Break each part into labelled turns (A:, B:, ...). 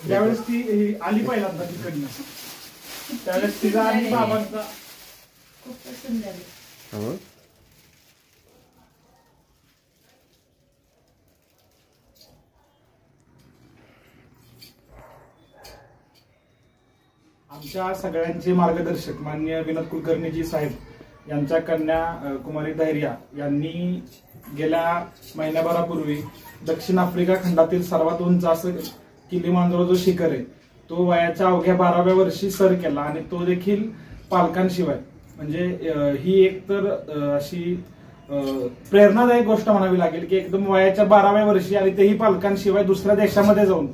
A: ज्यावेळेस ती आली पहिल्यांदा तिकडनं त्यावेळेस तिचा आणि बाबांचा खूप पसंत झाली. आमच्या सगळ्यांचे मार्गदर्शक माननीय विनोद कुलकर्णीजी साहेब यांच्या कन्या कुमारी धैर्या यांनी गेल्या महिन्याभरापूर्वी दक्षिण आफ्रिका खंडातील सर्वात उंच असं किलीमांजारो जो शिखर आहे तो वयाच्या अवघ्या 12व्या वर्षी सर केला आणि तो देखील पालकांशिवाय. म्हणजे ही एक तर अशी प्रेरणादायक गोष्ट म्हणावी लागेल की एकदम वयाच्या 12व्या वर्षी आणि तेही पालकांशिवाय दुसऱ्या देशामध्ये जाऊन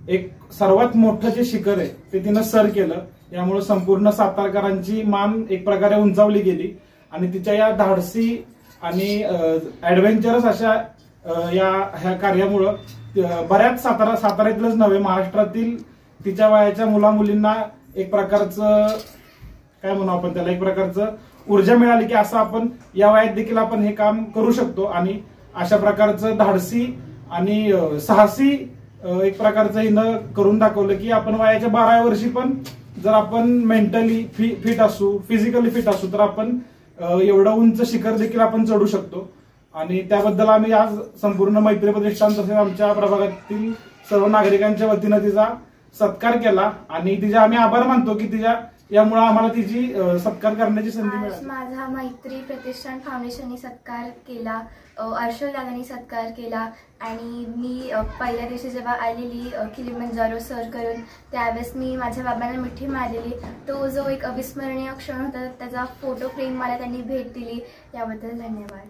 A: एक सर्वात मोठं जे शिखर आहे ते तिनं सर केलं. यामुळे संपूर्ण सातारकरांची मान एक प्रकारे उंचावली गेली आणि तिच्या या धाडसी आणि ऍडव्हेंचरस अशा ह्या कार्यामुळं बऱ्याच साताऱ्यातलंच नव्हे महाराष्ट्रातील तिच्या वयाच्या मुलामुलींना एक प्रकारचं काय म्हणू आपण त्याला एक प्रकारचं ऊर्जा मिळाली की असं आपण या वयात देखील आपण हे काम करू शकतो. आणि अशा प्रकारचं धाडसी आणि साहसी एक प्रकारचं हिनं करून दाखवलं की आपण वयाच्या 12व्या वर्षी पण जर आपण मेंटली फिट असू फिजिकली फिट असू तर आपण एवढं उंच शिखर देखील आपण चढू शकतो. आणि त्याबद्दल आम्ही आज संपूर्ण मैत्री प्रतिष्ठान तसेच आमच्या प्रभागातील सर्व नागरिकांच्या वतीनं तिचा सत्कार केला आणि तिचे आम्ही आभार मानतो की तिच्या यामुळे आम्हाला तिची सत्कार करण्याची संधी मिळाली.
B: माझा मैत्री प्रतिष्ठान फाउंडेशनने सत्कार केला, अर्शल दादांनी सत्कार केला आणि मी पहिल्या दिवशी जेव्हा आलेली किलीमंजारो सर करून त्यावेळेस मी माझ्या बाबांना मिठी मारलेली. तो जो एक अविस्मरणीय क्षण होता त्याचा फोटो फ्रेम मला त्यांनी भेट दिली. याबद्दल धन्यवाद.